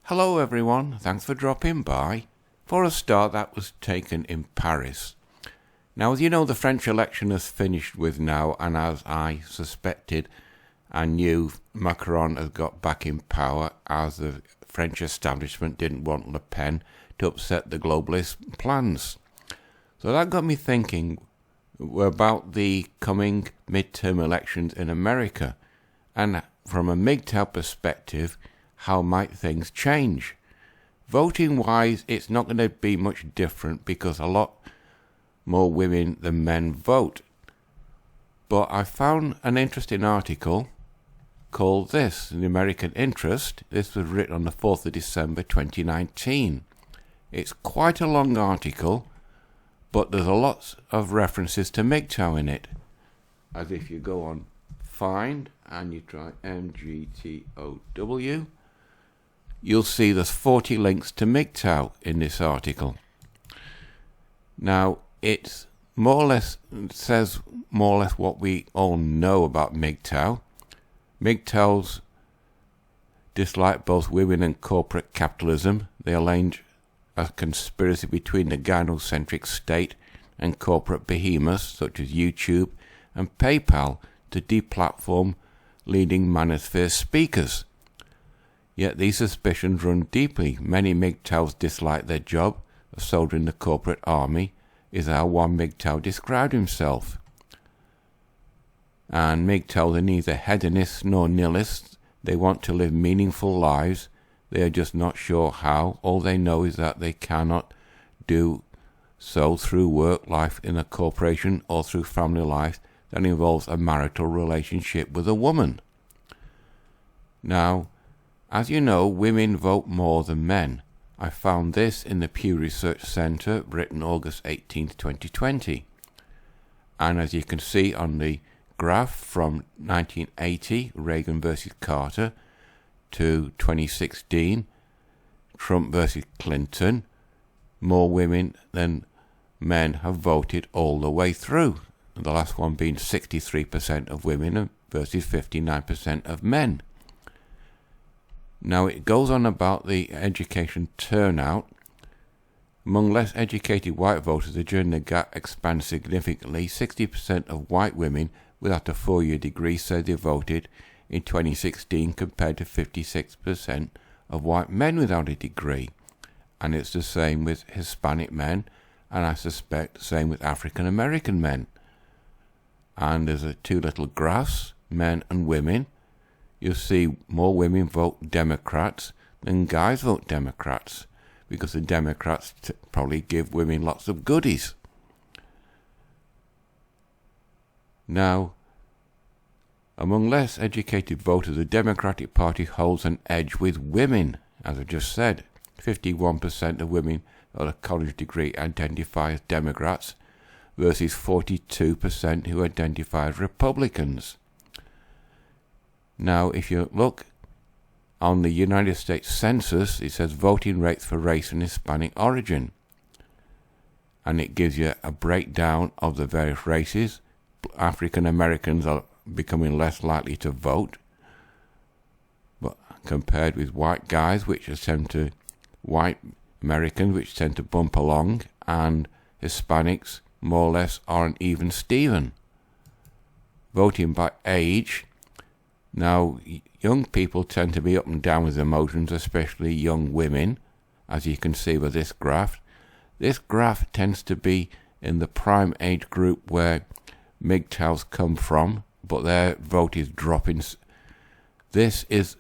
Hello everyone, thanks for dropping by. For a start, that was taken in Paris. Now, as you know, the French election has finished with now, and as I suspected and knew, Macron has got back in power as the French establishment didn't want Le Pen to upset the globalist plans. So that got me thinking about the coming midterm elections in America, and from a MGTOW perspective, how might things change? Voting wise, it's not going to be much different because a lot more women than men vote. But I found an interesting article called this, The American Interest. This was written on the 4th of December 2019. It's quite a long article, but there's a lot of references to MGTOW in it. As if you go on Find and you try MGTOW, you'll see there's 40 links to MGTOW in this article. Now, it says more or less what we all know about MGTOW. MGTOWs dislike both women and corporate capitalism. They allege a conspiracy between the gynocentric state and corporate behemoths such as YouTube and PayPal to deplatform leading manosphere speakers. Yet these suspicions run deeply. Many MGTOWs dislike their job. A soldier in the corporate army is how one MGTOW described himself. And MGTOWs are neither hedonists nor nihilists. They want to live meaningful lives. They are just not sure how. All they know is that they cannot do so through work life in a corporation or through family life that involves a marital relationship with a woman. Now, as you know, women vote more than men. I found this in the Pew Research Center, written August 18, 2020. And as you can see on the graph from 1980, Reagan versus Carter, to 2016, Trump versus Clinton, more women than men have voted all the way through. The last one being 63% of women versus 59% of men. Now it goes on about the education turnout. Among less educated white voters, the gender gap expands significantly. 60% of white women without a 4-year degree said they voted in 2016 compared to 56% of white men without a degree. And it's the same with Hispanic men, and I suspect the same with African American men. And there's two little graphs, men and women. You'll see more women vote Democrats than guys vote Democrats, because the Democrats probably give women lots of goodies. Now, among less educated voters, the Democratic Party holds an edge with women, as I just said. 51% of women with a college degree identify as Democrats versus 42% who identify as Republicans. Now, if you look on the United States Census, it says voting rates for race and Hispanic origin. And it gives you a breakdown of the various races. African Americans are becoming less likely to vote, but compared with white guys, white Americans, which tend to bump along, and Hispanics, more or less, are an even Steven. Voting by age. Now, young people tend to be up and down with emotions, especially young women, as you can see with this graph. This graph tends to be in the prime age group where MGTOWs come from, but their vote is dropping. This is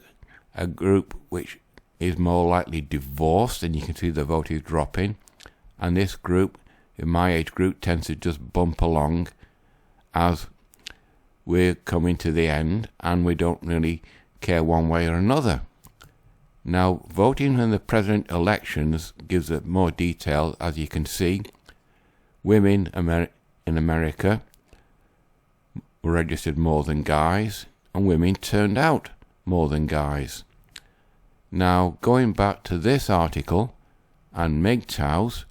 a group which is more likely divorced, and you can see the vote is dropping. And this group, in my age group, tends to just bump along as we're coming to the end, and we don't really care one way or another. Now, voting in the president elections gives it more detail. As you can see, women in America were registered more than guys, and women turned out more than guys. Now, going back to this article and MGTOWs,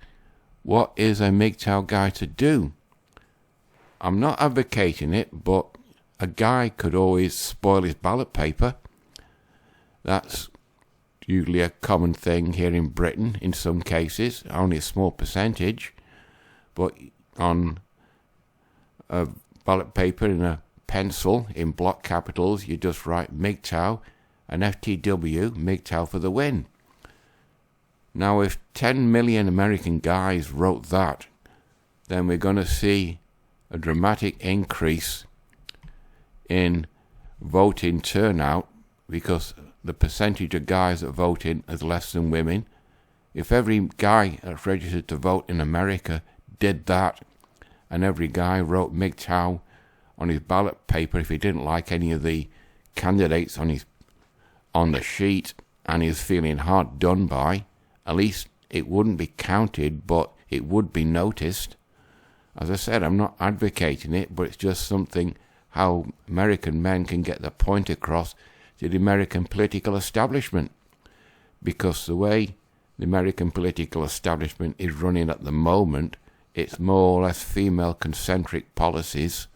what is a MGTOW guy to do? I'm not advocating it, but a guy could always spoil his ballot paper. That's usually a common thing here in Britain in some cases, only a small percentage, but on a ballot paper in a pencil in block capitals, you just write MGTOW and FTW, MGTOW for the win. Now, if 10 million American guys wrote that, then we're going to see a dramatic increase in voting turnout, because the percentage of guys that vote in is less than women. If every guy that's registered to vote in America did that, and every guy wrote MGTOW on his ballot paper if he didn't like any of the candidates on the sheet and he was feeling hard done by, at least it wouldn't be counted, but it would be noticed. As I said, I'm not advocating it, but it's just something how American men can get their point across to the American political establishment. Because the way the American political establishment is running at the moment, it's more or less female-concentric policies.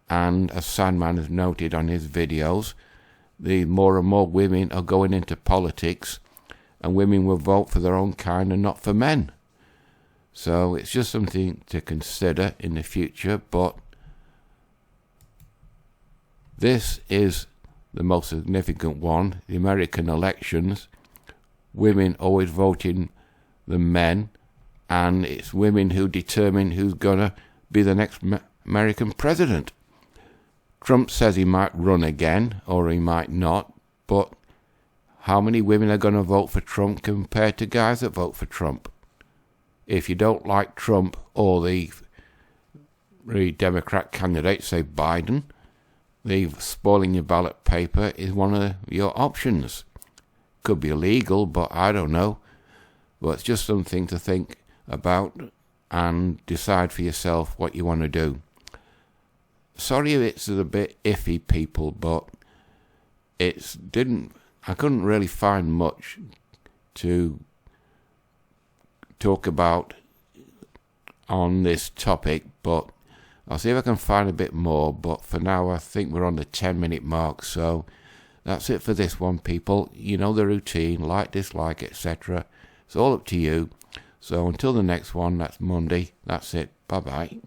And as Sandman has noted on his videos, the more and more women are going into politics, and women will vote for their own kind and not for men. So it's just something to consider in the future, but this is the most significant one, the American elections. Women always voting than men, and it's women who determine who's going to be the next American president. Trump says he might run again, or he might not, but how many women are going to vote for Trump compared to guys that vote for Trump? If you don't like Trump or the Democrat candidate, say Biden, the spoiling your ballot paper is one of your options. Could be illegal, but I don't know. But it's just something to think about and decide for yourself what you want to do. Sorry if it's a bit iffy, people, but I couldn't really find much to talk about on this topic, but I'll see if I can find a bit more. But for now, I think we're on the 10-minute mark, so that's it for this one, people. You know the routine, like, dislike, etc. It's all up to you. So until the next one, that's Monday. That's it. Bye-bye.